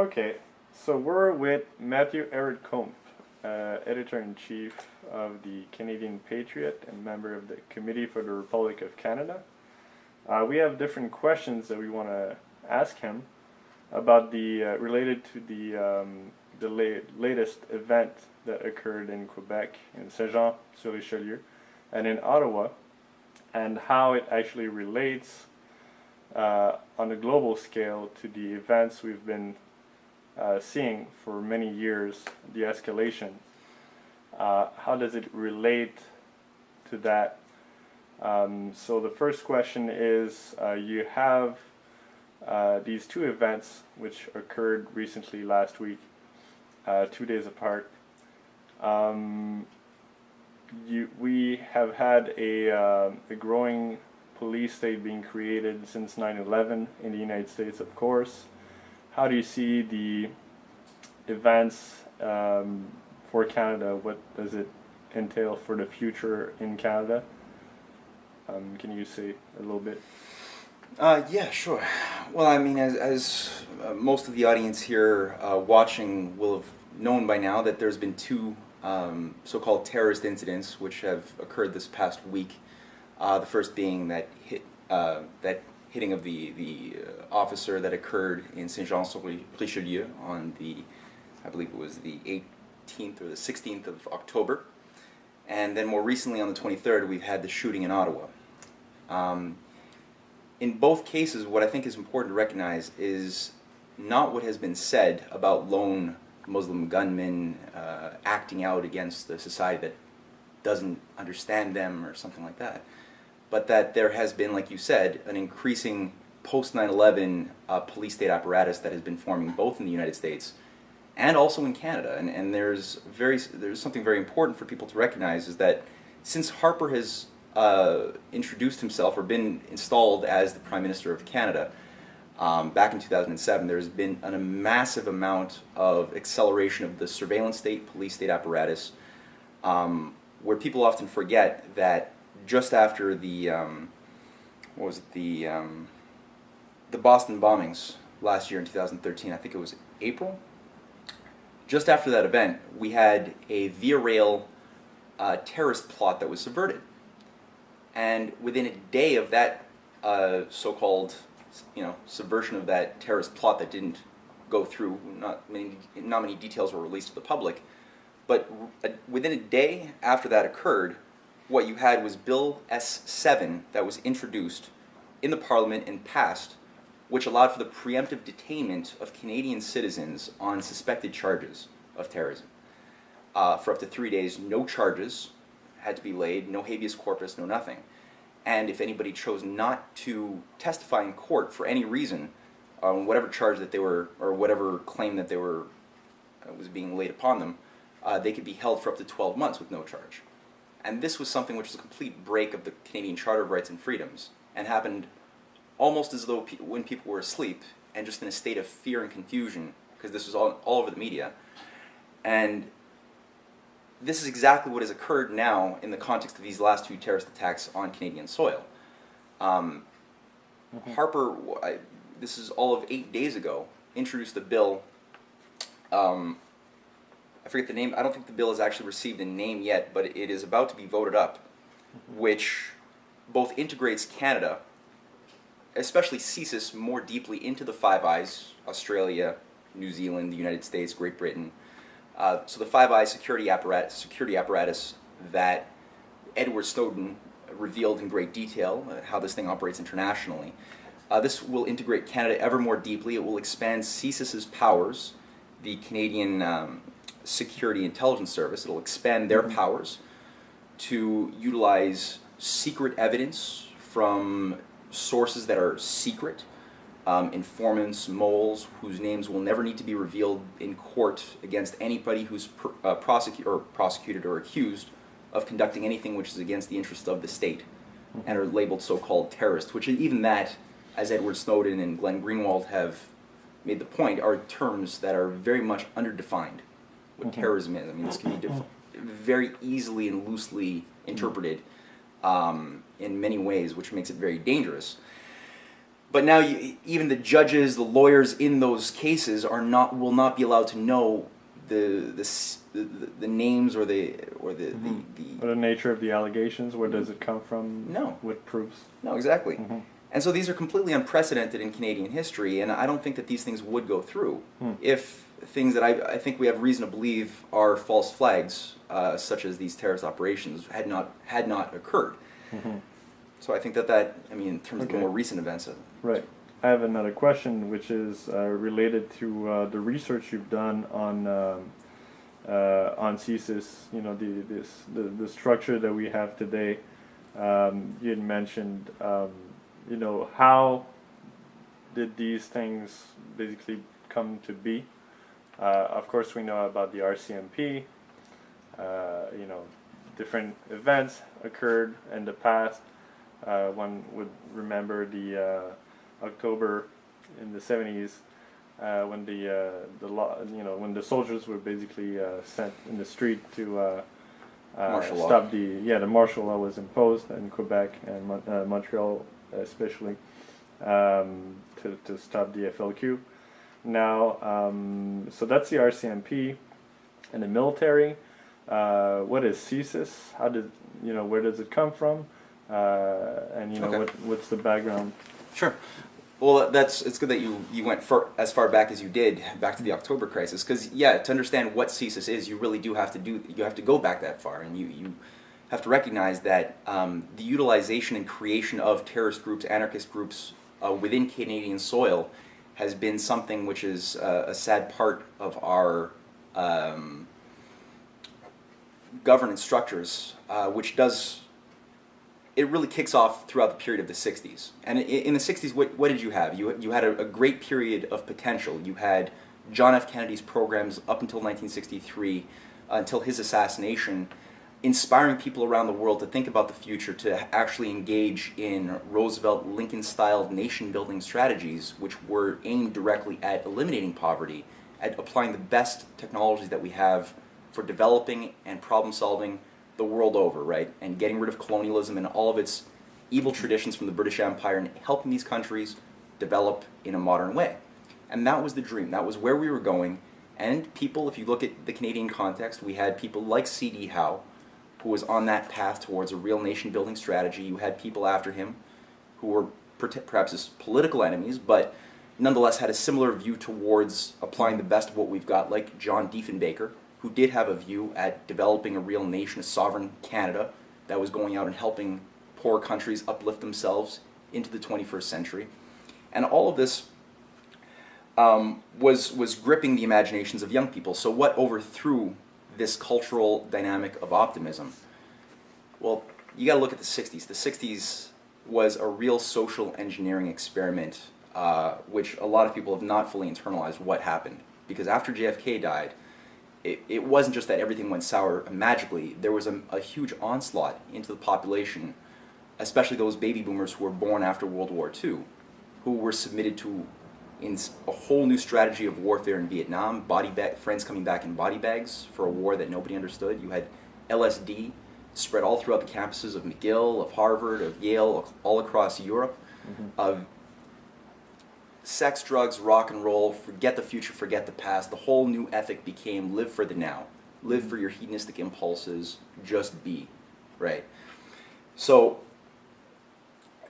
Okay, so we're with Matthew Ehret-Kump, Editor-in-Chief of the Canadian Patriot and member of the Committee for the Republic of Canada. We have different questions that we want to ask him about related to the latest event that occurred in Quebec, in Saint-Jean-sur-Richelieu, and in Ottawa, and how it actually relates on a global scale to the events we've been seeing for many years, the escalation. How does it relate to that? So the first question is, you have these two events which occurred recently last week, 2 days apart. We have had a growing police state being created since 9/11 in the United States, of course. How do you see the events for Canada? What does it entail for the future in Canada? Can you say a little bit? Yeah, sure. Well, I mean, as most of the audience here watching will have known by now, that there's been two so-called terrorist incidents which have occurred this past week. The first being that hitting of the officer that occurred in Saint-Jean-sur-Richelieu on I believe it was the 18th or the 16th of October. And then more recently on the 23rd, we've had the shooting in Ottawa. In both cases, what I think is important to recognize is not what has been said about lone Muslim gunmen acting out against the society that doesn't understand them or something like that, but that there has been, like you said, an increasing post 9/11 police state apparatus that has been forming both in the United States and also in Canada. And there's something very important for people to recognize, is that since Harper has introduced himself or been installed as the Prime Minister of Canada back in 2007, there's been a massive amount of acceleration of the surveillance state, police state apparatus, where people often forget that just after the Boston bombings last year in 2013, I think it was April. Just after that event, we had a via rail terrorist plot that was subverted, and within a day of that so-called, subversion of that terrorist plot that didn't go through, not many details were released to the public, but within a day after that occurred, what you had was Bill S7 that was introduced in the Parliament and passed, which allowed for the preemptive detainment of Canadian citizens on suspected charges of terrorism. For up to 3 days, no charges had to be laid, no habeas corpus, no nothing. And if anybody chose not to testify in court for any reason on whatever charge that they were, or whatever claim that they were was being laid upon them, they could be held for up to 12 months with no charge. And this was something which was a complete break of the Canadian Charter of Rights and Freedoms, and happened almost as though when people were asleep and just in a state of fear and confusion, because this was all over the media. And this is exactly what has occurred now in the context of these last two terrorist attacks on Canadian soil. Harper, this is all of 8 days ago, introduced a bill. I forget the name. I don't think the bill has actually received a name yet, but it is about to be voted up, which both integrates Canada, especially CSIS, more deeply into the Five Eyes: Australia, New Zealand, the United States, Great Britain. So the Five Eyes security apparatus that Edward Snowden revealed in great detail, how this thing operates internationally. This will integrate Canada ever more deeply. It will expand CSIS's powers, the Canadian Security Intelligence Service. It will expand their powers to utilize secret evidence from sources that are secret, informants, moles, whose names will never need to be revealed in court against anybody who's prosecuted or accused of conducting anything which is against the interest of the state, and are labeled so-called terrorists, which even that, as Edward Snowden and Glenn Greenwald have made the point, are terms that are very much underdefined. What terrorism is. I mean, this can be very easily and loosely interpreted in many ways, which makes it very dangerous. But now even the judges, the lawyers in those cases will not be allowed to know the names or the Or the nature of the allegations. Where does it come from? No. What proofs? No, exactly. And so these are completely unprecedented in Canadian history, and I don't think that these things would go through if things that I think we have reason to believe are false flags, such as these terrorist operations, had not occurred. So I think that in terms of the more recent events. Right. I have another question, which is related to the research you've done on CSIS. You know, the structure that we have today. You had mentioned, you know, how did these things basically come to be? Of course, we know about the RCMP. You know, different events occurred in the past. One would remember the October in the 70s when when the soldiers were basically sent in the street to stop the martial law was imposed in Quebec and Montreal especially to stop the FLQ. Now, so that's the RCMP and the military. What is CSIS? Where does it come from? And what's the background? Sure. Well, it's good that you went as far back as you did, back to the October crisis, because to understand what CSIS is, you really do have to go back that far, and you have to recognize that the utilization and creation of terrorist groups, anarchist groups within Canadian soil has been something which is a sad part of our governance structures, which it really kicks off throughout the period of the 60s. And in the 60s, what did you have? You had a great period of potential. You had John F. Kennedy's programs up until 1963, until his assassination, inspiring people around the world to think about the future, to actually engage in Roosevelt, Lincoln-style nation-building strategies, which were aimed directly at eliminating poverty, at applying the best technologies that we have for developing and problem-solving the world over, right? And getting rid of colonialism and all of its evil traditions from the British Empire and helping these countries develop in a modern way. And that was the dream. That was where we were going. And people, if you look at the Canadian context, we had people like C.D. Howe, who was on that path towards a real nation-building strategy. You had people after him who were perhaps his political enemies, but nonetheless had a similar view towards applying the best of what we've got, like John Diefenbaker, who did have a view at developing a real nation, a sovereign Canada, that was going out and helping poor countries uplift themselves into the 21st century. And all of this was gripping the imaginations of young people. So what overthrew this cultural dynamic of optimism? Well, you got to look at the 60s. The 60s was a real social engineering experiment, which a lot of people have not fully internalized what happened. Because after JFK died, it wasn't just that everything went sour magically. There was a huge onslaught into the population, especially those baby boomers who were born after World War II, who were submitted to a whole new strategy of warfare in Vietnam, friends coming back in body bags for a war that nobody understood. You had LSD spread all throughout the campuses of McGill, of Harvard, of Yale, all across Europe, of sex, drugs, rock and roll, forget the future, forget the past. The whole new ethic became live for the now. Live for your hedonistic impulses, just be, right? So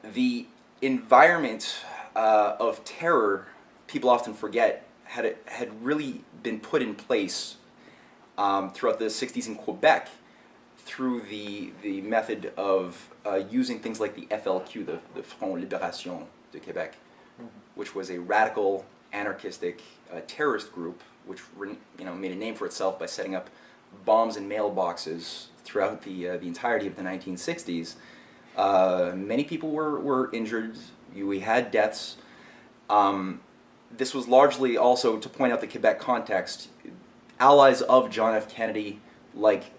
the environment of terror, people often forget, had really been put in place throughout the 60s in Quebec through the method of using things like the FLQ, the Front Libération de Québec, which was a radical, anarchistic terrorist group, which made a name for itself by setting up bombs in mailboxes throughout the entirety of the 1960s. Many people were injured. We had deaths. This was largely also, to point out the Quebec context, allies of John F. Kennedy, like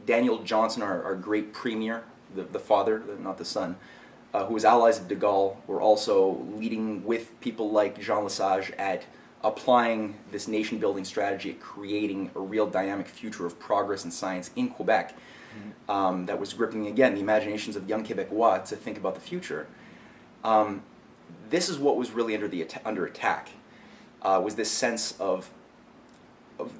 Daniel Johnson, our great premier, the father, not the son, who was allies of de Gaulle, were also leading with people like Jean Lesage at applying this nation-building strategy at creating a real dynamic future of progress and science in Quebec that was gripping, again, the imaginations of young Quebecois to think about the future. This is what was really under attack. Was this sense of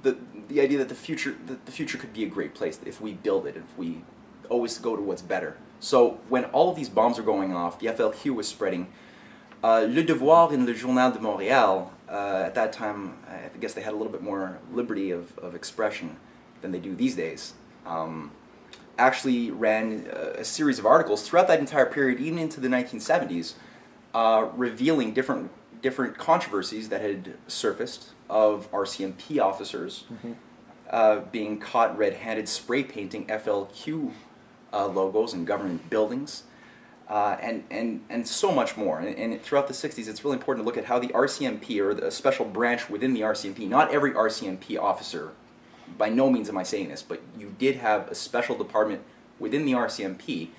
the idea that the future could be a great place if we build it, if we always go to what's better. So when all of these bombs are going off, the FLQ was spreading. Le Devoir and Le Journal de Montréal, at that time, I guess they had a little bit more liberty of expression than they do these days, actually ran a series of articles throughout that entire period, even into the 1970s, revealing different controversies that had surfaced of RCMP officers being caught red-handed spray painting FLQ logos in government buildings, and so much more. And throughout the 60s, it's really important to look at how the RCMP, or a special branch within the RCMP, not every RCMP officer, by no means am I saying this, but you did have a special department within the RCMP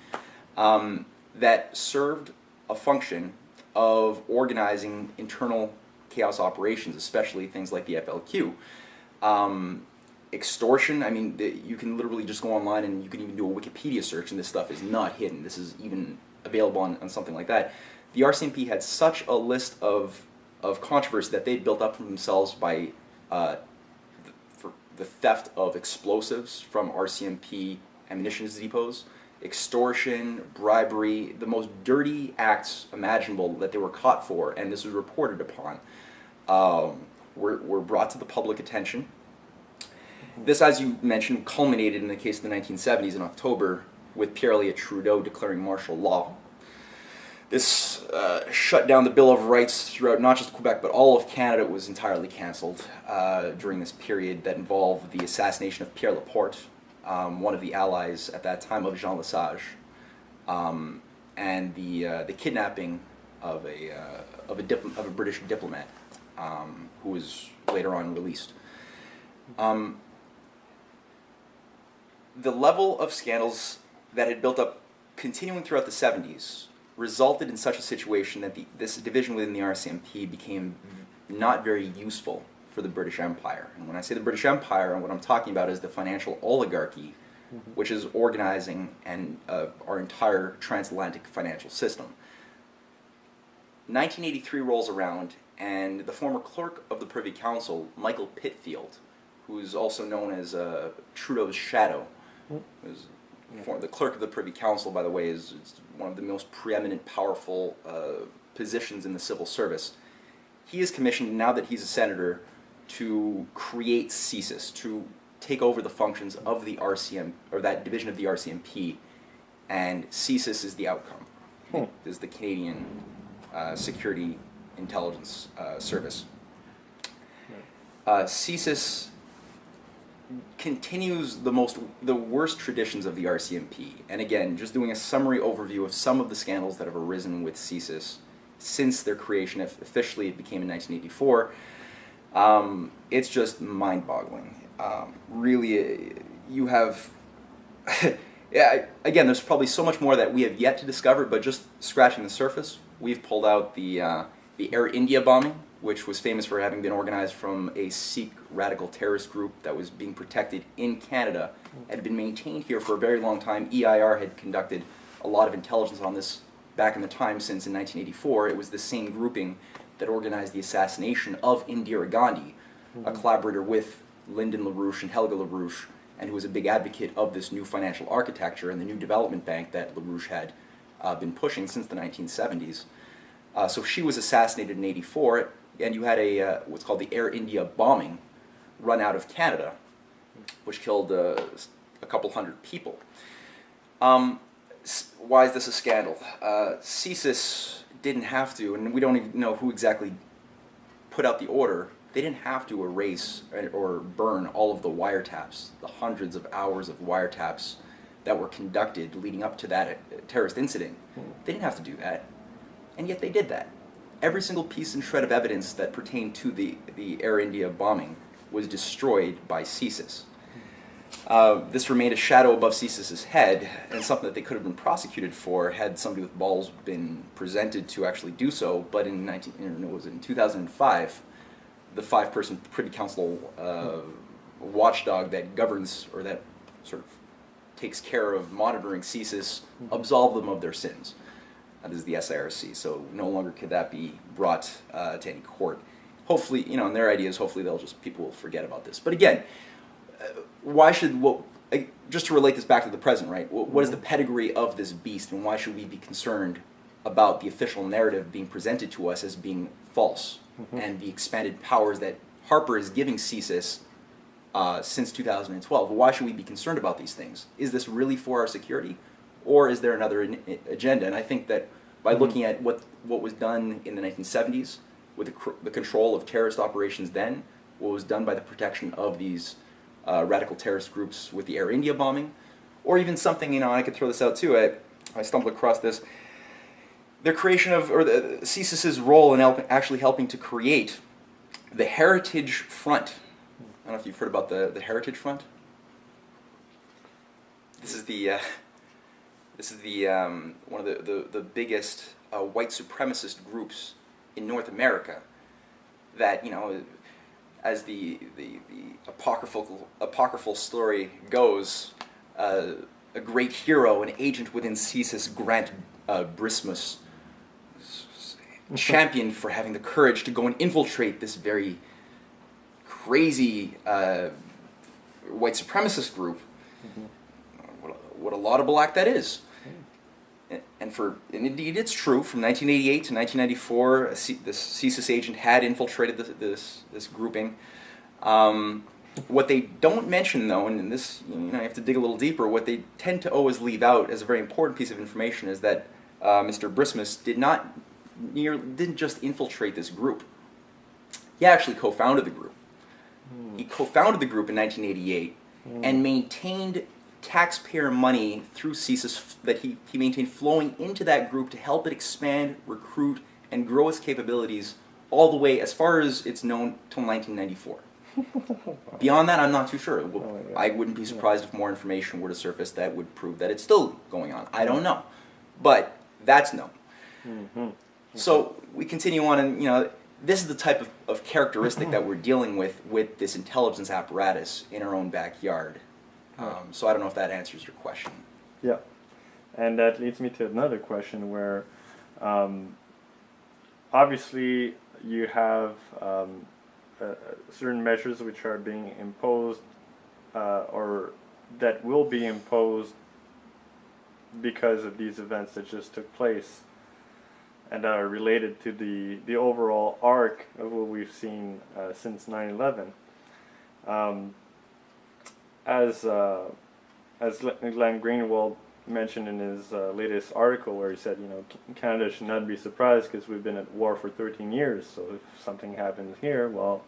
that served a function of organizing internal chaos operations, especially things like the FLQ. Extortion, I mean, you can literally just go online and you can even do a Wikipedia search, and this stuff is not hidden. This is even available on something like that. The RCMP had such a list of controversy that they'd built up for themselves by for the theft of explosives from RCMP ammunition depots, extortion, bribery, the most dirty acts imaginable that they were caught for, and this was reported upon, were brought to the public attention. This, as you mentioned, culminated in the case of the 1970s in October with Pierre Elliott Trudeau declaring martial law. This shut down the Bill of Rights throughout not just Quebec, but all of Canada. It was entirely cancelled during this period that involved the assassination of Pierre Laporte, one of the allies at that time of Jean Lesage, and the kidnapping of a British diplomat who was later on released. The level of scandals that had built up continuing throughout the 70s resulted in such a situation that this division within the RCMP became not very useful for the British Empire. And when I say the British Empire, what I'm talking about is the financial oligarchy, which is organizing our entire transatlantic financial system. 1983 rolls around, and the former clerk of the Privy Council, Michael Pitfield, who's also known as Trudeau's shadow, the clerk of the Privy Council, by the way, is one of the most preeminent, powerful positions in the civil service. He is commissioned, now that he's a senator, to create CSIS, to take over the functions of the RCM, or that division of the RCMP, and CSIS is the outcome. Is the Canadian Security Intelligence Service. CSIS continues the worst traditions of the RCMP, and again, just doing a summary overview of some of the scandals that have arisen with CSIS since their creation. Officially it became in 1984. It's just mind-boggling. Really, you have yeah, again, there's probably so much more that we have yet to discover, but just scratching the surface, we've pulled out the Air India bombing, which was famous for having been organized from a Sikh radical terrorist group that was being protected in Canada, had been maintained here for a very long time. EIR had conducted a lot of intelligence on this back in the time, since in 1984 it was the same grouping that organized the assassination of Indira Gandhi, a collaborator with Lyndon LaRouche and Helga LaRouche, and who was a big advocate of this new financial architecture and the new development bank that LaRouche had been pushing since the 1970s. So she was assassinated in 1984, and you had what's called the Air India bombing run out of Canada, which killed a couple hundred people. Why is this a scandal? CSIS didn't have to, and we don't even know who exactly put out the order. They didn't have to erase or burn all of the wiretaps, the hundreds of hours of wiretaps that were conducted leading up to that terrorist incident. They didn't have to do that, and yet they did that. Every single piece and shred of evidence that pertained to the Air India bombing was destroyed by CSIS. This remained a shadow above CSIS's head, and something that they could have been prosecuted for had somebody with balls been presented to actually do so. But in 2005, the 5-person Privy Council watchdog that governs, or that sort of takes care of monitoring CSIS, absolved them of their sins. This is the SIRC, so no longer could that be brought to any court. Hopefully, and their idea is hopefully people will forget about this. But again, why should just to relate this back to the present, right? What is the pedigree of this beast, and why should we be concerned about the official narrative being presented to us as being false, and the expanded powers that Harper is giving CSIS since 2012? Why should we be concerned about these things? Is this really for our security, or is there another agenda? And I think that by looking at what was done in the 1970s with the control of terrorist operations then, what was done by the protection of these radical terrorist groups with the Air India bombing, or even something, I could throw this out too, I stumbled across this, the creation of, or the CSIS's role in actually helping to create the Heritage Front. I don't know if you've heard about the Heritage Front. This is the one of the biggest white supremacist groups in North America. That as the apocryphal story goes, a great hero, an agent within CSIS, Grant Brismus, championed for having the courage to go and infiltrate this very crazy white supremacist group. What a laudable act that is. And indeed it's true, from 1988 to 1994, the CSIS agent had infiltrated this grouping. What they don't mention, though, and this, you have to dig a little deeper, what they tend to always leave out as a very important piece of information is that Mr. Brismus didn't just infiltrate this group. He actually co-founded the group. He co-founded the group in 1988 and maintained taxpayer money through CSIS that he maintained flowing into that group to help it expand, recruit, and grow its capabilities all the way as far as it's known till 1994. Beyond that, I'm not too sure. I wouldn't be surprised if more information were to surface that would prove that it's still going on. I don't know. But that's known. So we continue on, and this is the type of characteristic that we're dealing with this intelligence apparatus in our own backyard. So I don't know if that answers your question. Yeah, and that leads me to another question where obviously you have certain measures which are being imposed or that will be imposed because of these events that just took place and are related to the overall arc of what we've seen since 9/11. As Glenn Greenwald mentioned in his latest article, where he said, Canada should not be surprised because we've been at war for 13 years. So if something happens here, well,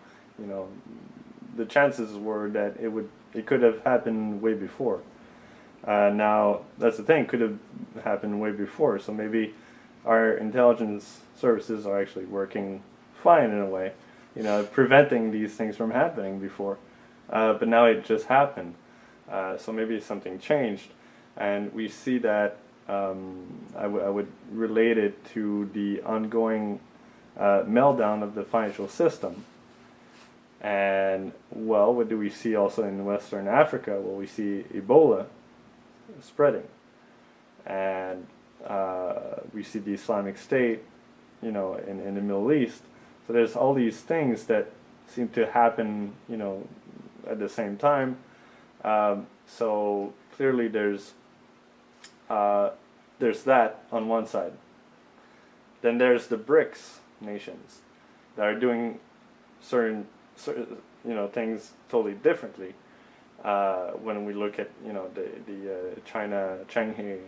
the chances were that it could have happened way before. Now that's the thing, could have happened way before. So maybe our intelligence services are actually working fine in a way, preventing these things from happening before. But now it just happened. So maybe something changed. And we see that I would relate it to the ongoing meltdown of the financial system. And, well, what do we see also in Western Africa? Well, we see Ebola spreading. And we see the Islamic State, in the Middle East. So there's all these things that seem to happen, at the same time. So clearly there's that on one side. Then there's the BRICS nations that are doing certain things totally differently. When we look at the China Shanghai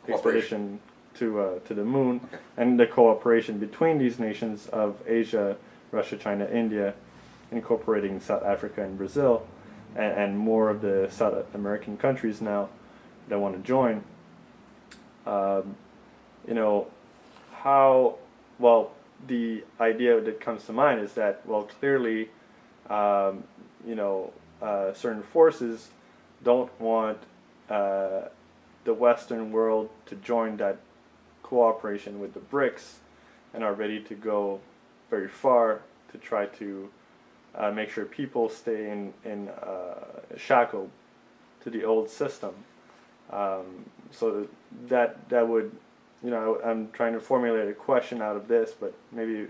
expedition to the moon, and the cooperation between these nations of Asia, Russia, China, India, incorporating South Africa and Brazil, and more of the South American countries now that want to join. The idea that comes to mind is that, well, clearly, certain forces don't want the Western world to join that cooperation with the BRICS, and are ready to go very far to try to make sure people stay in shackled to the old system. so that would, I'm trying to formulate a question out of this, but maybe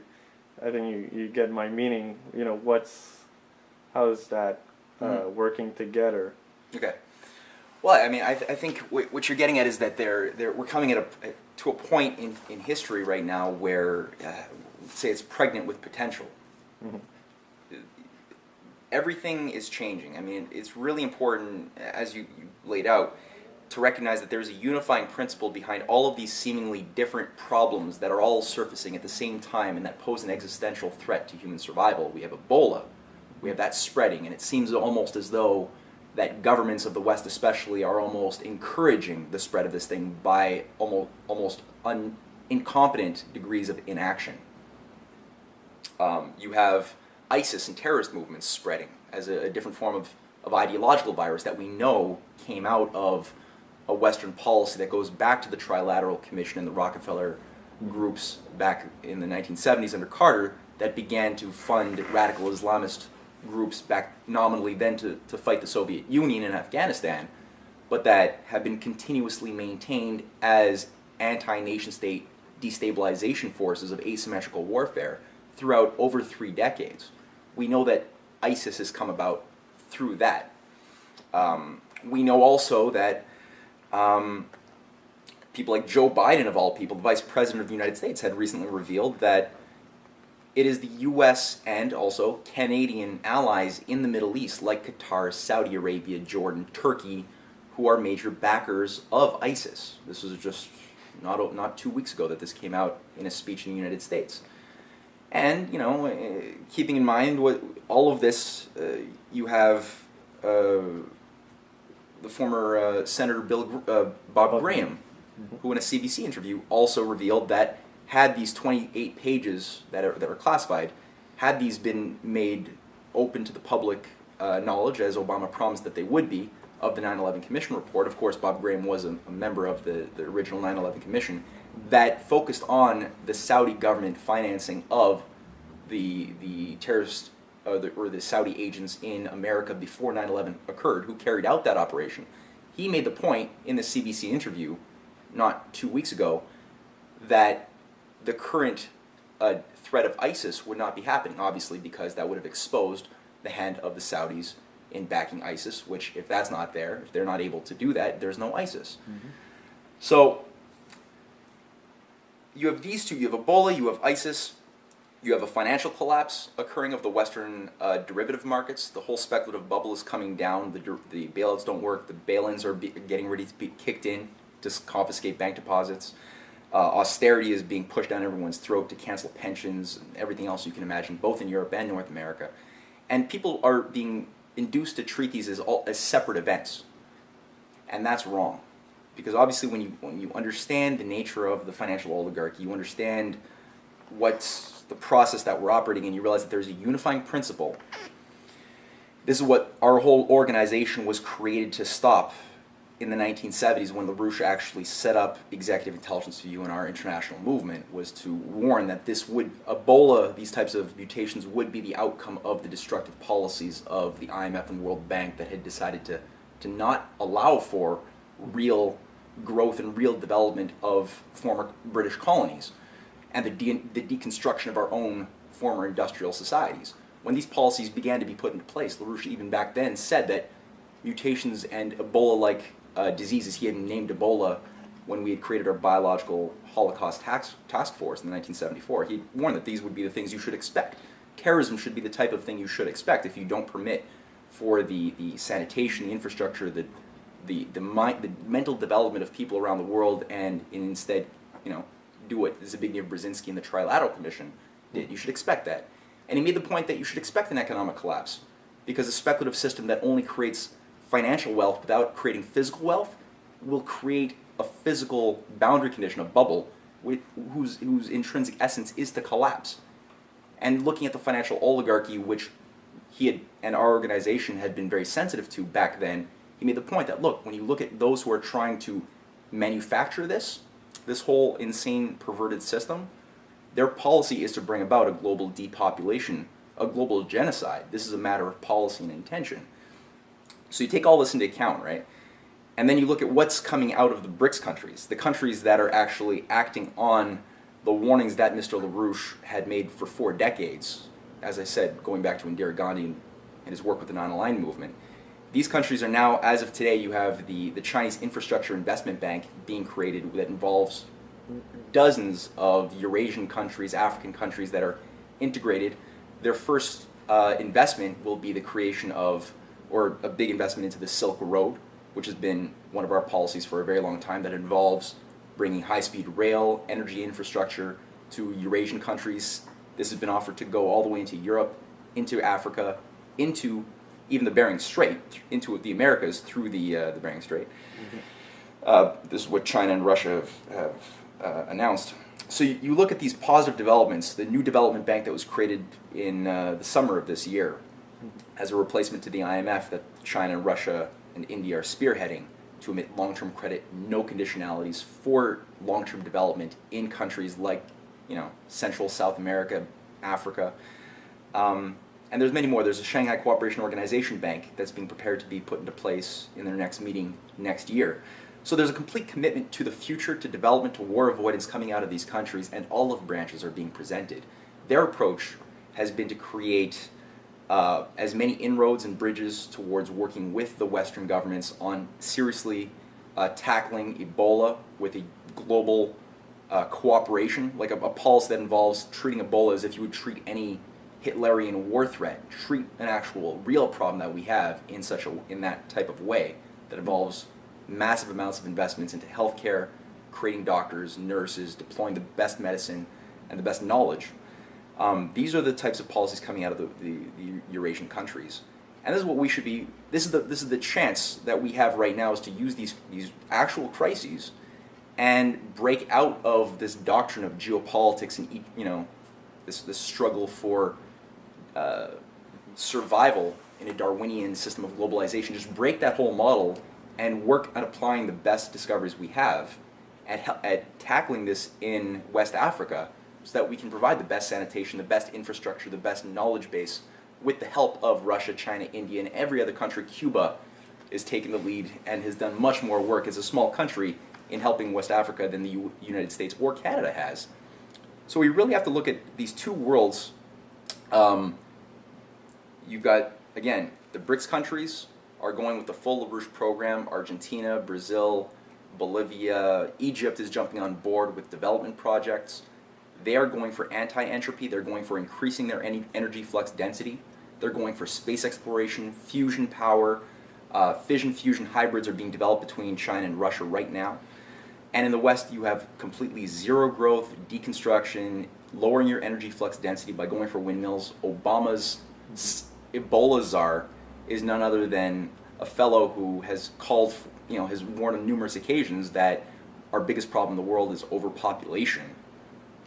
I think you get my meaning. How is that working together? Okay. Well, I mean, I think what you're getting at is that we're coming to a point in history right now where, let's say, it's pregnant with potential. Mm-hmm. Everything is changing. I mean, it's really important, as you laid out, to recognize that there's a unifying principle behind all of these seemingly different problems that are all surfacing at the same time and that pose an existential threat to human survival. We have Ebola. We have that spreading, and it seems almost as though that governments of the West especially are almost encouraging the spread of this thing by almost incompetent degrees of inaction. You have ISIS and terrorist movements spreading as a different form of ideological virus that we know came out of a Western policy that goes back to the Trilateral Commission and the Rockefeller groups back in the 1970s under Carter that began to fund radical Islamist groups back nominally then to fight the Soviet Union in Afghanistan, but that have been continuously maintained as anti-nation-state destabilization forces of asymmetrical warfare throughout over 3 decades. We know that ISIS has come about through that. We know also that people like Joe Biden, of all people, the Vice President of the United States, had recently revealed that it is the U.S. and also Canadian allies in the Middle East, like Qatar, Saudi Arabia, Jordan, Turkey, who are major backers of ISIS. This was just not 2 weeks ago that this came out in a speech in the United States. And, keeping in mind all of this, you have the former Senator Bob Graham, who in a CBC interview also revealed that had these 28 pages that are classified, had these been made open to the public knowledge, as Obama promised that they would be, of the 9/11 Commission report. Of course, Bob Graham was a member of the original 9/11 Commission that focused on the Saudi government financing of the terrorists or the Saudi agents in America before 9/11 occurred, who carried out that operation. He made the point in the CBC interview not 2 weeks ago that the current threat of ISIS would not be happening, obviously, because that would have exposed the hand of the Saudis in backing ISIS, which, if that's not there, if they're not able to do that, there's no ISIS. Mm-hmm. So you have these two. You have Ebola, you have ISIS, you have a financial collapse occurring of the Western derivative markets. The whole speculative bubble is coming down. The bailouts don't work. The bail-ins are getting ready to be kicked in to confiscate bank deposits. Austerity is being pushed down everyone's throat to cancel pensions and everything else you can imagine, both in Europe and North America. And people are being induced to treat these as separate events. And that's wrong. Because obviously when you understand the nature of the financial oligarchy, you understand what's the process that we're operating in, you realize that there's a unifying principle. This is what our whole organization was created to stop in the 1970s, when LaRouche actually set up Executive Intelligence Review and our international movement, was to warn that Ebola, these types of mutations, would be the outcome of the destructive policies of the IMF and World Bank that had decided to not allow for real growth and real development of former British colonies and the deconstruction of our own former industrial societies. When these policies began to be put into place, LaRouche even back then said that mutations and Ebola-like diseases, he had named Ebola when we had created our biological Holocaust task force in 1974. He warned that these would be the things you should expect. Terrorism should be the type of thing you should expect if you don't permit for the sanitation, the infrastructure, the mental development of people around the world, and instead, do what Zbigniew Brzezinski and the Trilateral Commission did. You should expect that. And he made the point that you should expect an economic collapse, because a speculative system that only creates financial wealth without creating physical wealth will create a physical boundary condition, a bubble, whose intrinsic essence is to collapse. And looking at the financial oligarchy, which he had and our organization had been very sensitive to back then, he made the point that, look, when you look at those who are trying to manufacture this whole insane, perverted system, their policy is to bring about a global depopulation, a global genocide. This is a matter of policy and intention. So you take all this into account, right? And then you look at what's coming out of the BRICS countries, the countries that are actually acting on the warnings that Mr. LaRouche had made for 4 decades, as I said, going back to Indira Gandhi and his work with the Non-Aligned Movement. These countries are now, as of today, you have the Chinese Infrastructure Investment Bank being created that involves dozens of Eurasian countries, African countries that are integrated. Their first investment will be the creation of, or a big investment into the Silk Road, which has been one of our policies for a very long time, that involves bringing high-speed rail, energy infrastructure to Eurasian countries. This has been offered to go all the way into Europe, into Africa, into even the Bering Strait, into the Americas through the Bering Strait. This is what China and Russia have announced. So you look at these positive developments, the new development bank that was created in the summer of this year as a replacement to the IMF that China, Russia, and India are spearheading to emit long-term credit, no conditionalities for long-term development in countries like, Central, South America, Africa. And there's many more. There's a Shanghai Cooperation Organization Bank that's being prepared to be put into place in their next meeting next year. So there's a complete commitment to the future, to development, to war avoidance coming out of these countries, and all of branches are being presented. Their approach has been to create as many inroads and bridges towards working with the Western governments on seriously tackling Ebola with a global cooperation, like a policy that involves treating Ebola as if you would treat any Hitlerian war threat, treat an actual real problem that we have in that type of way that involves massive amounts of investments into healthcare, creating doctors, nurses, deploying the best medicine and the best knowledge. These are the types of policies coming out of the Eurasian countries, and this is what we should be. This is the chance that we have right now, is to use these actual crises and break out of this doctrine of geopolitics and this struggle for survival in a Darwinian system of globalization. Just break that whole model and work at applying the best discoveries we have at tackling this in West Africa, so that we can provide the best sanitation, the best infrastructure, the best knowledge base, with the help of Russia, China, India, and every other country. Cuba is taking the lead and has done much more work as a small country in helping West Africa than the United States or Canada has. So we really have to look at these two worlds. You've got, again, the BRICS countries are going with the full LaRouche program. Argentina, Brazil, Bolivia, Egypt is jumping on board with development projects. They are going for anti-entropy. They're going for increasing their energy flux density. They're going for space exploration, fusion power. Fission-fusion hybrids are being developed between China and Russia right now. And in the West, you have completely zero growth, deconstruction, lowering your energy flux density by going for windmills. Obama's Ebola czar is none other than a fellow who has called, has warned on numerous occasions that our biggest problem in the world is overpopulation.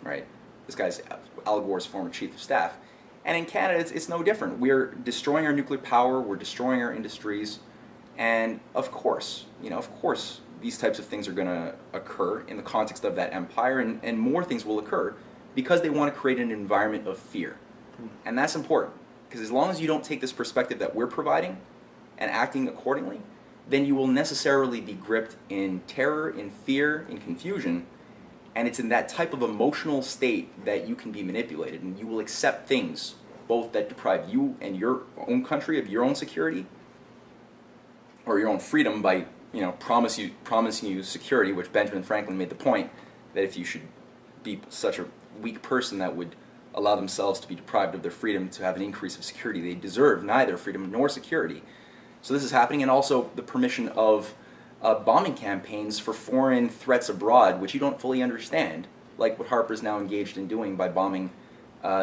Right? This guy's Al Gore's former chief of staff. And in Canada, it's no different. We're destroying our nuclear power, we're destroying our industries, and of course, these types of things are going to occur in the context of that empire, and more things will occur because they want to create an environment of fear. And that's important, because as long as you don't take this perspective that we're providing and acting accordingly, then you will necessarily be gripped in terror, in fear, in confusion. And it's in that type of emotional state that you can be manipulated, and you will accept things both that deprive you and your own country of your own security or your own freedom by promising you security, which Benjamin Franklin made the point that if you should be such a weak person that would allow themselves to be deprived of their freedom to have an increase of security, they deserve neither freedom nor security. So this is happening, and also the permission of bombing campaigns for foreign threats abroad, which you don't fully understand, like what Harper's now engaged in doing by bombing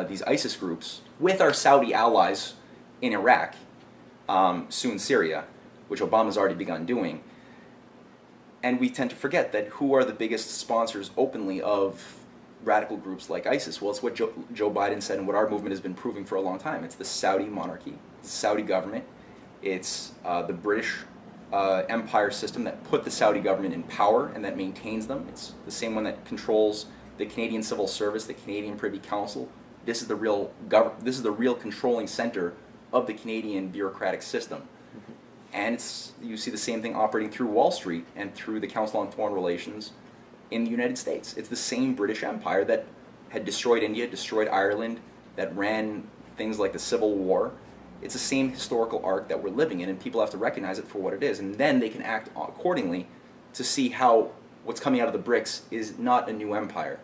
these ISIS groups with our Saudi allies in Iraq, soon Syria, which Obama's already begun doing. And we tend to forget that who are the biggest sponsors openly of radical groups like ISIS? Well, it's what Joe Biden said and what our movement has been proving for a long time. It's the Saudi monarchy, the Saudi government. It's the British empire system that put the Saudi government in power and that maintains them. It's the same one that controls the Canadian Civil Service, the Canadian Privy Council. This is the real controlling center of the Canadian bureaucratic system. And you see the same thing operating through Wall Street and through the Council on Foreign Relations in the United States. It's the same British Empire that had destroyed India, destroyed Ireland, that ran things like the Civil War. It's the same historical arc that we're living in, and people have to recognize it for what it is, and then they can act accordingly to see how what's coming out of the BRICS is not a new empire.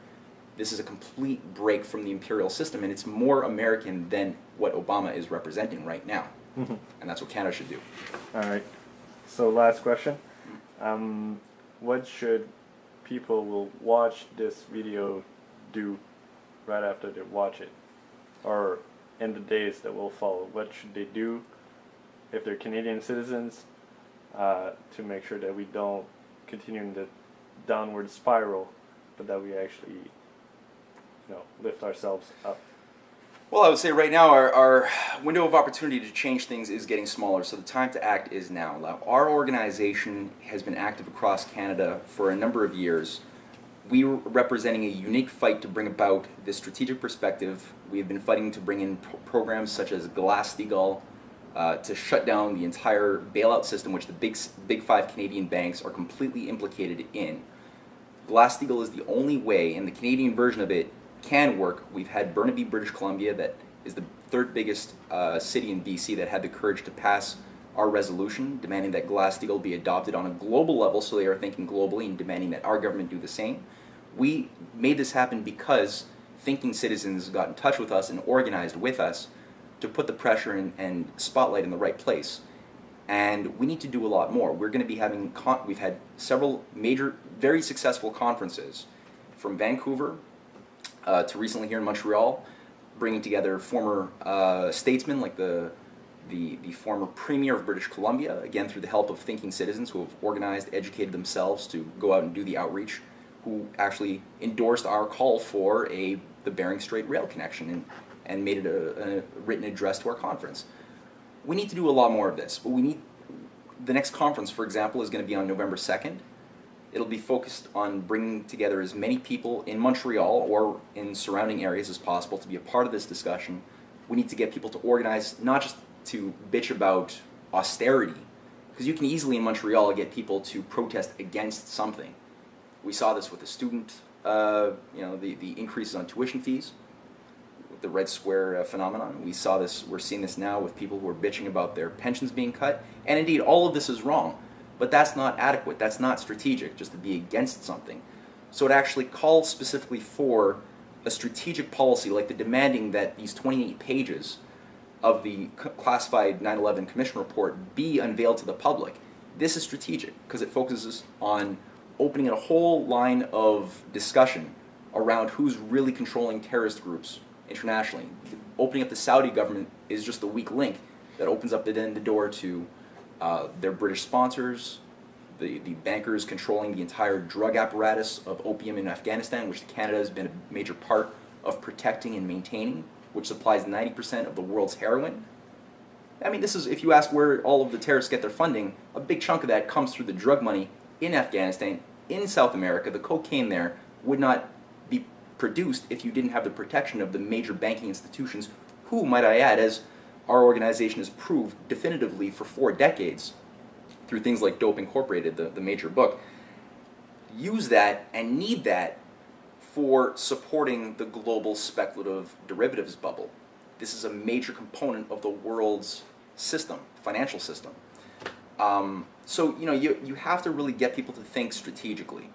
This is a complete break from the imperial system, and it's more American than what Obama is representing right now. Mm-hmm. And that's what Canada should do. All right. So last question. What should people will watch this video do right after they watch it? Or in the days that will follow? What should they do if they're Canadian citizens to make sure that we don't continue in the downward spiral, but that we actually, lift ourselves up? Well, I would say right now our window of opportunity to change things is getting smaller, so the time to act is now. Now, our organization has been active across Canada for a number of years. We are representing a unique fight to bring about this strategic perspective. We have been fighting to bring in programs such as Glass-Steagall to shut down the entire bailout system, which the big five Canadian banks are completely implicated in. Glass-Steagall is the only way, and the Canadian version of it can work. We've had Burnaby, British Columbia, that is the third biggest city in BC, that had the courage to pass our resolution demanding that Glass-Steagall be adopted on a global level, so they are thinking globally and demanding that our government do the same. We made this happen because thinking citizens got in touch with us and organized with us to put the pressure and spotlight in the right place. And we need to do a lot more. We're going to be having, we've had several major, very successful conferences, from Vancouver to recently here in Montreal, bringing together former statesmen like the former Premier of British Columbia, again through the help of thinking citizens who have organized, educated themselves to go out and do the outreach, who actually endorsed our call for the Bering Strait rail connection and made it a written address to our conference. We need to do a lot more of this, but the next conference, for example, is going to be on November 2nd. It'll be focused on bringing together as many people in Montreal or in surrounding areas as possible to be a part of this discussion. We need to get people to organize, not just to bitch about austerity, because you can easily in Montreal get people to protest against something. We saw this with the student, the increases on tuition fees, with the Red Square phenomenon. We're seeing this now with people who are bitching about their pensions being cut. And indeed, all of this is wrong. But that's not adequate. That's not strategic, just to be against something. So it actually calls specifically for a strategic policy, like the demanding that these 28 pages of the classified 9/11 Commission report be unveiled to the public. This is strategic because it focuses on opening a whole line of discussion around who's really controlling terrorist groups internationally. Opening up the Saudi government is just the weak link that opens up the door to their British sponsors, the bankers controlling the entire drug apparatus of opium in Afghanistan, which Canada has been a major part of protecting and maintaining, which supplies 90% of the world's heroin. I mean, this is, if you ask where all of the terrorists get their funding, a big chunk of that comes through the drug money in Afghanistan, in South America. The cocaine there would not be produced if you didn't have the protection of the major banking institutions, who, might I add, as our organization has proved definitively for 4 decades, through things like Dope Incorporated, the major book, use that and need that for supporting the global speculative derivatives bubble. This is a major component of the world's system, financial system. So you have to really get people to think strategically.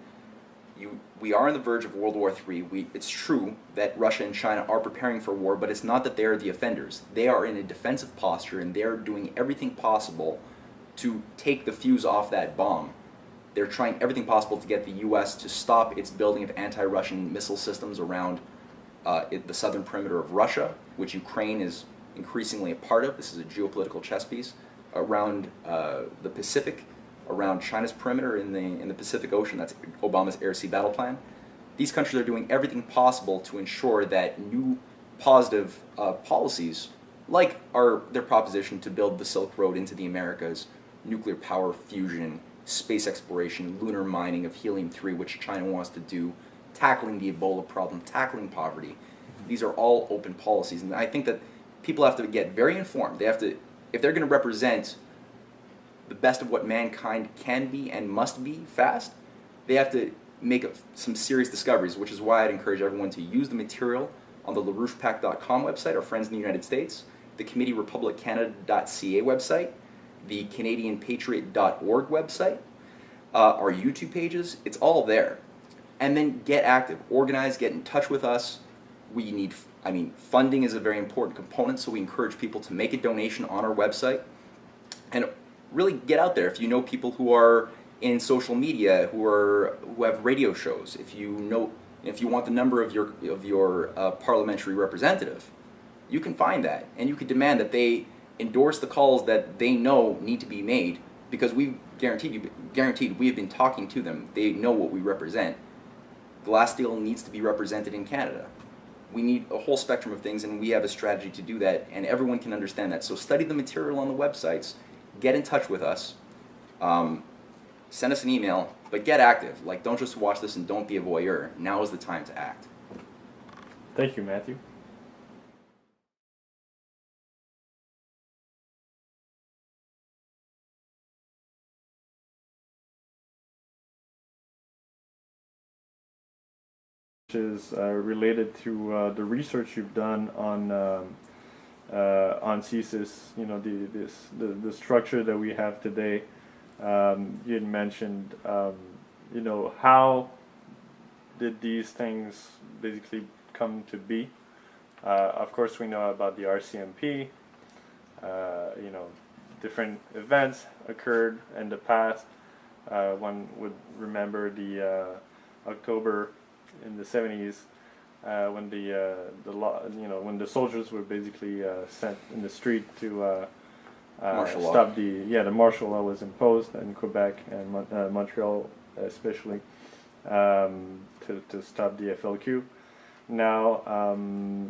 We are on the verge of World War III. It's true that Russia and China are preparing for war, but it's not that they're the offenders. They are in a defensive posture, and they're doing everything possible to take the fuse off that bomb. They're trying everything possible to get the U.S. to stop its building of anti-Russian missile systems around the southern perimeter of Russia, which Ukraine is increasingly a part of. This is a geopolitical chess piece around the Pacific, around China's perimeter in the Pacific Ocean. That's Obama's air-sea battle plan. These countries are doing everything possible to ensure that new positive policies, like their proposition to build the Silk Road into the Americas, nuclear power fusion, space exploration, lunar mining of helium-3, which China wants to do, tackling the Ebola problem, tackling poverty. These are all open policies, and I think that people have to get very informed. They have to, if they're going to represent the best of what mankind can be and must be fast, they have to make some serious discoveries, which is why I'd encourage everyone to use the material on the larouchepac.com website, our friends in the United States, the committeerepubliccanada.ca website, the canadianpatriot.org website, our YouTube pages. It's all there. And then get active, organize, get in touch with us. We need, funding is a very important component, so we encourage people to make a donation on our website. And really get out there. If you know people who are in social media, who have radio shows, if you want the number of your parliamentary representative, you can find that, and you can demand that they endorse the calls that they know need to be made, because we've guaranteed we have been talking to them. They know what we represent. Glass-Steagall needs to be represented in Canada. We need a whole spectrum of things, and we have a strategy to do that, and everyone can understand that. So study the material on the websites, get in touch with us, send us an email, but get active. Don't just watch this and don't be a voyeur. Now is the time to act. Thank you, Matthew. Is related to the research you've done on CSIS. The structure that we have today. You had mentioned, how did these things basically come to be? Of course, we know about the RCMP. Different events occurred in the past. One would remember the October in the 70s, when when the soldiers were basically sent in the street to stop the martial law was imposed in Quebec and Montreal especially, to stop the FLQ. Now,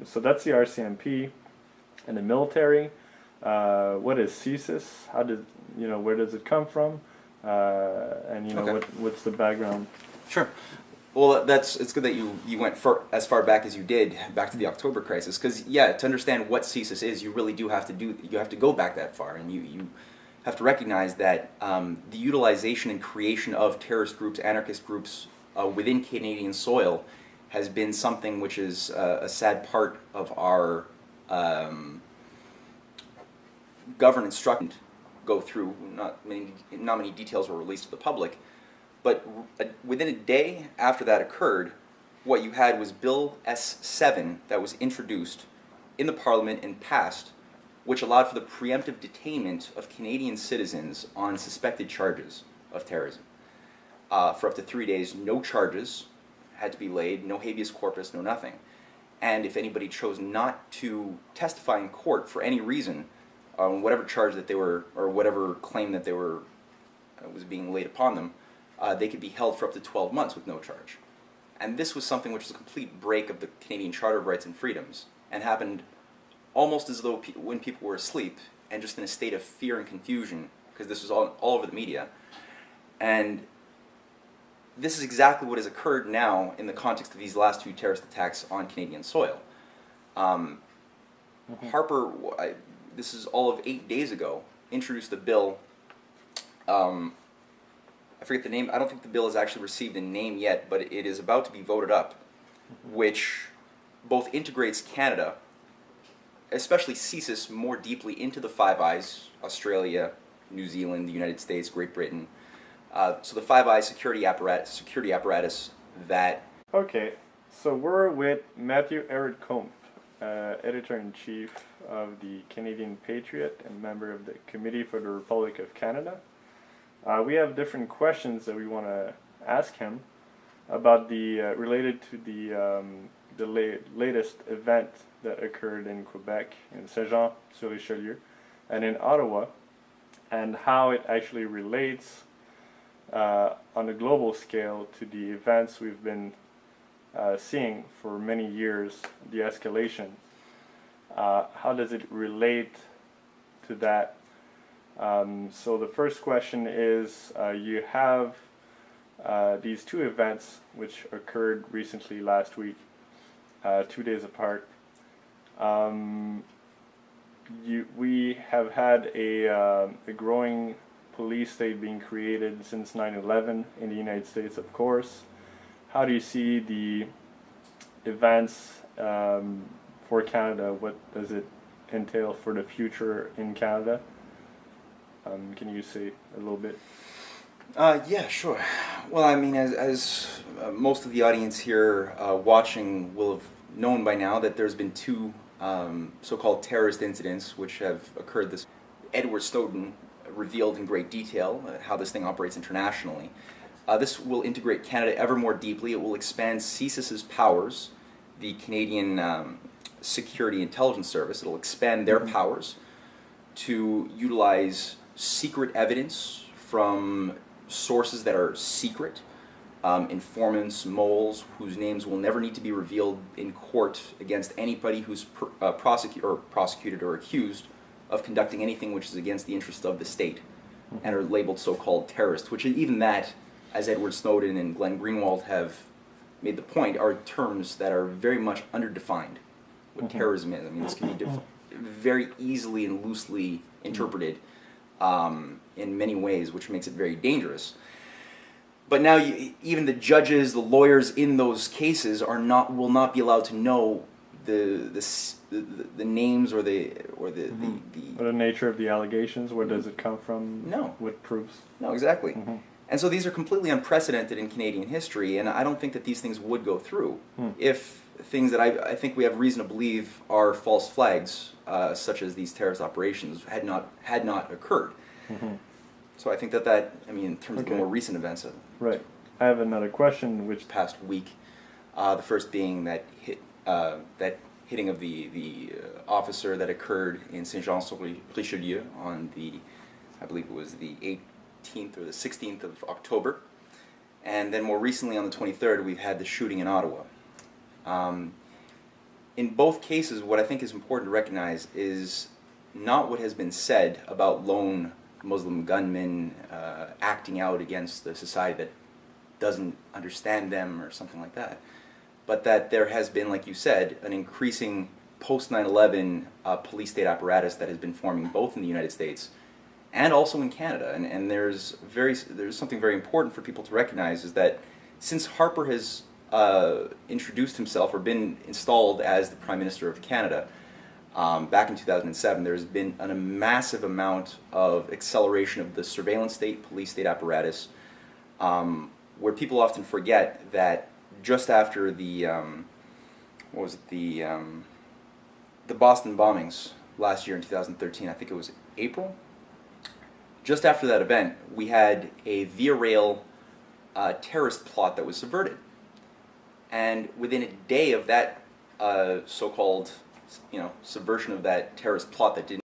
so that's the RCMP and the military. What is CSIS? Where does it come from? And okay. What's the background? Sure. Well, it's good that you went as far back as you did, back to the October crisis, because to understand what CSIS is, you really do have to go back that far, and you have to recognize that the utilization and creation of terrorist groups, anarchist groups within Canadian soil has been something which is a sad part of our governance structure. Go through, not many details were released to the public. But within a day after that occurred, what you had was Bill S7 that was introduced in the Parliament and passed, which allowed for the preemptive detainment of Canadian citizens on suspected charges of terrorism. For up to 3 days, no charges had to be laid, no habeas corpus, no nothing. And if anybody chose not to testify in court for any reason, on whatever charge that they were, or whatever claim that they were was being laid upon them, they could be held for up to 12 months with no charge. And this was something which was a complete break of the Canadian Charter of Rights and Freedoms, and happened almost as though when people were asleep and just in a state of fear and confusion, because this was all over the media. And this is exactly what has occurred now in the context of these last two terrorist attacks on Canadian soil. Harper, this is all of 8 days ago, introduced a bill. I forget the name. I don't think the bill has actually received a name yet, but it is about to be voted up, which both integrates Canada, especially CSIS, more deeply into the Five Eyes: Australia, New Zealand, the United States, Great Britain. So the Five Eyes security apparatus that... Okay, so we're with Matthew Ehret-Kump, Editor-in-Chief of the Canadian Patriot and member of the Committee for the Republic of Canada. We have different questions that we want to ask him about related to the latest event that occurred in Quebec, in Saint-Jean-sur-Richelieu, and in Ottawa, and how it actually relates on a global scale to the events we've been seeing for many years, the escalation. How does it relate to that? So the first question is, you have these two events which occurred recently last week, 2 days apart. We have had a growing police state being created since 9/11 in the United States, of course. How do you see the events for Canada? What does it entail for the future in Canada? Can you say a little bit? Yeah, sure. Well, I mean, as most of the audience here watching will have known by now, that there's been two so-called terrorist incidents which have occurred. This Edward Snowden revealed in great detail how this thing operates internationally. This will integrate Canada ever more deeply. It will expand CSIS's powers, the Canadian Security Intelligence Service. It'll expand their powers to utilize secret evidence from sources that are secret, informants, moles, whose names will never need to be revealed in court against anybody who's prosecuted or accused of conducting anything which is against the interests of the state, and are labeled so-called terrorists, which even that, as Edward Snowden and Glenn Greenwald have made the point, are terms that are very much underdefined what terrorism is. I mean, this can be very easily and loosely interpreted in many ways, which makes it very dangerous. But now, even the judges, the lawyers in those cases will not be allowed to know the names or the nature of the allegations. Where does it come from? No. What proofs? No, exactly. And so these are completely unprecedented in Canadian history, and I don't think that these things would go through if things that I think we have reason to believe are false flags, such as these terrorist operations, had not occurred. So I think that I mean, in terms of the more recent events, right. I have another question, which past week, the first being that hitting of the officer that occurred in Saint-Jean-sur-Richelieu on I believe it was the 18th or the 16th of October, and then more recently on the 23rd we've had the shooting in Ottawa. In both cases, what I think is important to recognize is not what has been said about lone Muslim gunmen acting out against the society that doesn't understand them or something like that, but that there has been, like you said, an increasing post 9/11 police state apparatus that has been forming both in the United States and also in Canada. And there's something very important for people to recognize, is that since Harper has introduced himself or been installed as the Prime Minister of Canada back in 2007, there's been a massive amount of acceleration of the surveillance state, police state apparatus, where people often forget that just after the Boston bombings last year in 2013, I think it was April, just after that event, we had a via rail terrorist plot that was subverted. And within a day of that so-called subversion of that terrorist plot that didn't